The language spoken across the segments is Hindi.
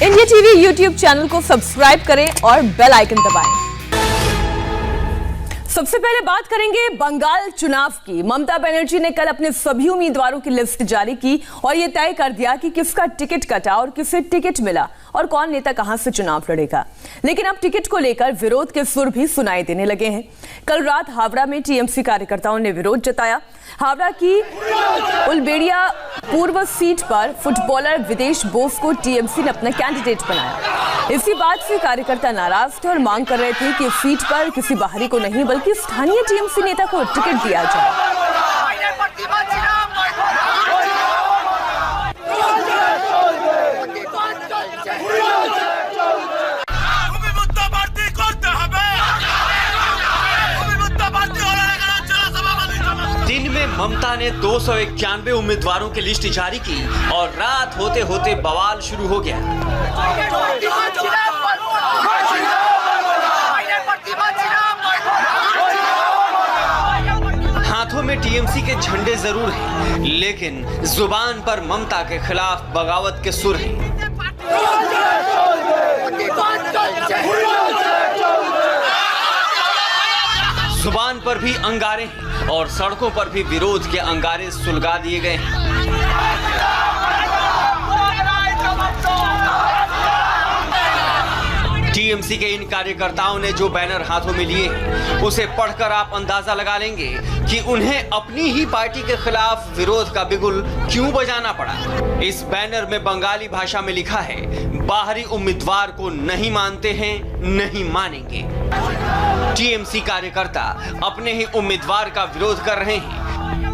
इंडिया टीवी यूट्यूब चैनल को सब्सक्राइब करें और बेल आइकन दबाएं। सबसे पहले बात करेंगे बंगाल चुनाव की। ममता बनर्जी ने कल अपने सभी उम्मीदवारों की लिस्ट जारी की और यह तय कर दिया कि किसका टिकट कटा और किसे टिकट मिला और कौन नेता कहां से चुनाव लड़ेगा। लेकिन अब टिकट को लेकर विरोध के सुर भी सुनाई देने लगे हैं। कल रात हावड़ा में टीएमसी कार्यकर्ताओं ने विरोध जताया। हावड़ा की उलबेड़िया पूर्व सीट पर फुटबॉलर विदेश बोस को टीएमसी ने अपना कैंडिडेट बनाया। इसी बात से कार्यकर्ता नाराज थे और मांग कर रहे थे कि इस सीट पर किसी बाहरी को नहीं बल्कि स्थानीय टीएमसी नेता को टिकट दिया जाए। दिन में ममता ने 291 उम्मीदवारों की लिस्ट जारी की और रात होते होते बवाल शुरू हो गया। हाथों में टीएमसी के झंडे जरूर हैं, लेकिन जुबान पर ममता के खिलाफ बगावत के सुर हैं। जुबान पर भी अंगारे हैं और सड़कों पर भी विरोध के अंगारे सुलगा दिए गए हैं। टीएमसी के इन कार्यकर्ताओं ने जो बैनर हाथों में लिए उसे पढ़कर आप अंदाजा लगा लेंगे कि उन्हें अपनी ही पार्टी के खिलाफ विरोध का बिगुल क्यों बजाना पड़ा। इस बैनर में बंगाली भाषा में लिखा है, बाहरी उम्मीदवार को नहीं मानते हैं, नहीं मानेंगे। टीएमसी कार्यकर्ता अपने ही उम्मीदवार का विरोध कर रहे हैं।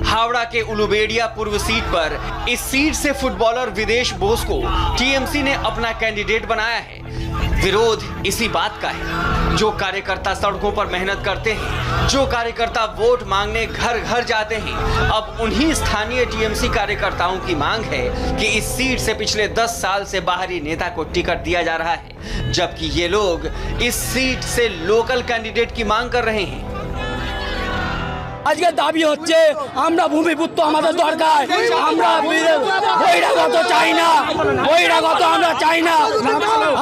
हावड़ा के उलुबेड़िया पूर्व सीट पर इस सीट से फुटबॉलर विदेश बोस को टीएमसी ने अपना कैंडिडेट बनाया है। विरोध इसी बात का है। जो कार्यकर्ता सड़कों पर मेहनत करते हैं, जो कार्यकर्ता वोट मांगने घर घर जाते हैं, अब उन्हीं स्थानीय टीएमसी कार्यकर्ताओं की मांग है कि इस सीट से पिछले 10 साल से बाहरी नेता को टिकट दिया जा रहा है, जबकि ये लोग इस सीट से लोकल कैंडिडेट की मांग कर रहे हैं। আজকে দাবি হচ্ছে আমরা ভূমিপুত্র আমাদের দরকার, আমরা বহিরাগত চাই না, বহিরাগত আমরা চাই না,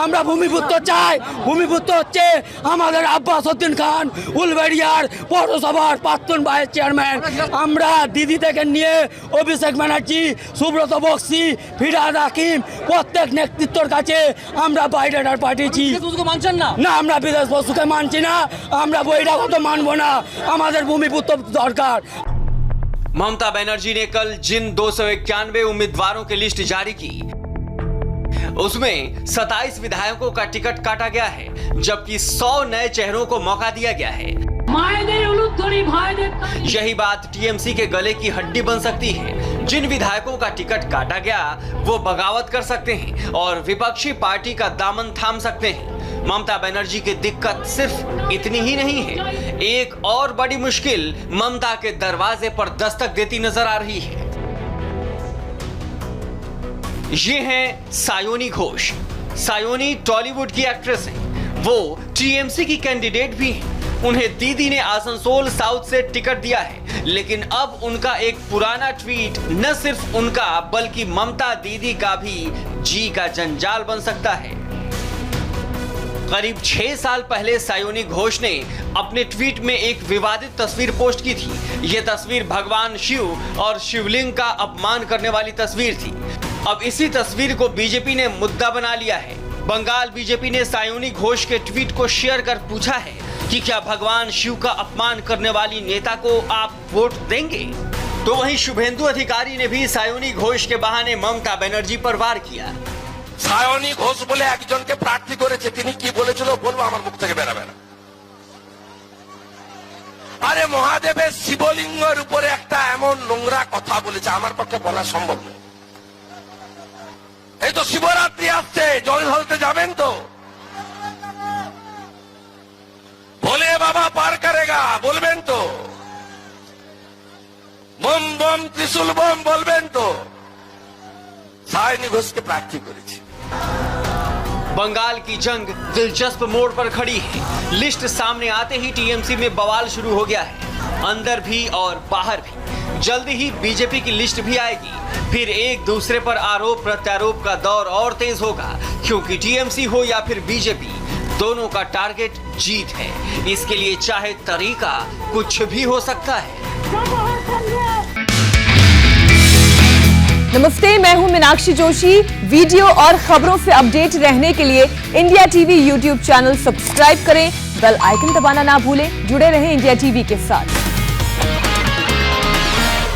আমরা ভূমিপুত্র চাই। ভূমিপুত্র হচ্ছে আমাদের আব্বাস উদ্দিন খান, উলবেড়িয়ার পৌরসভার প্রাক্তন ভাইস চেয়ারম্যান। আমরা দিদি থেকে নিয়ে অভিষেক ব্যানার্জি, সুব্রত বক্সি, ফিরহাদ হাকিম প্রত্যেক নেতৃত্বের কাছে আমরা বাইরেটার পাঠিয়েছি। না, আমরা বিদেশ বস্তুকে মানছি না, আমরা বহিরাগত মানবো না, আমাদের ভূমিপুত্র দরকার। ममता बनर्जी ने कल जिन 291 उम्मीदवारों की लिस्ट जारी की उसमें 27 विधायकों का टिकट काटा गया है, जबकि 100 नए चेहरों को मौका दिया गया है। यही बात टीएमसी के गले की हड्डी बन सकती है। जिन विधायकों का टिकट काटा गया वो बगावत कर सकते हैं और विपक्षी पार्टी का दामन थाम सकते हैं। ममता बनर्जी की दिक्कत सिर्फ इतनी ही नहीं है, एक और बड़ी मुश्किल ममता के दरवाजे पर दस्तक देती नजर आ रही है। ये हैं सायोनी घोष। सायोनी टॉलीवुड की एक्ट्रेस हैं। वो टीएमसी की कैंडिडेट भी हैं। उन्हें दीदी ने आसनसोल साउथ से टिकट दिया है, लेकिन अब उनका एक पुराना ट्वीट न सिर्फ उनका बल्कि ममता दीदी का भी जी का जंजाल बन सकता है। करीब 6 साल पहले सायोनी घोष ने अपने ट्वीट में एक विवादित तस्वीर पोस्ट की थी। यह तस्वीर भगवान शिव और शिवलिंग का अपमान करने वाली तस्वीर थी। अब इसी तस्वीर को बीजेपी ने मुद्दा बना लिया है। बंगाल बीजेपी ने सायोनी घोष के ट्वीट को शेयर कर पूछा है कि क्या भगवान शिव का अपमान करने वाली नेता को आप वोट देंगे? तो वहीं शुभेंदु अधिकारी ने भी सायोनी घोष के बहाने ममता बनर्जी पर वार किया। সায়নী ঘোষ বলে একজনকে প্রার্থী করেছে, তিনি কি বলেছিল বলবো, আমার মুখ থেকে বেরাবে না। আরে মহাদেবের শিবলিঙ্গের উপরে একটা এমন নোংরা কথা বলেছে, আমার পক্ষে বলা সম্ভব নয়। এই তো শিবরাত্রি আসছে, জল ঢালতে যাবেন তো? ভোলে বাবা পার করেগা বলবেন তো? বম বম ত্রিশূল বম বলবেন তো? সায়নী ঘোষকে প্রার্থী করেছি। बंगाल की जंग दिलचस्प मोड़ पर खड़ी है। लिस्ट सामने आते ही टीएमसी में बवाल शुरू हो गया है, अंदर भी और बाहर भी। जल्दी ही बीजेपी की लिस्ट भी आएगी। फिर एक दूसरे पर आरोप प्रत्यारोप का दौर और तेज होगा। क्योंकि टीएमसी हो या फिर बीजेपी, दोनों का टारगेट जीत है। इसके लिए चाहे तरीका कुछ भी हो सकता है। नमस्ते, मैं हूं मीनाक्षी जोशी। वीडियो और खबरों से अपडेट रहने के लिए India TV YouTube channel subscribe करें, बेल आइकन दबाना ना भूलें। जुड़े रहें इंडिया टीवी के साथ।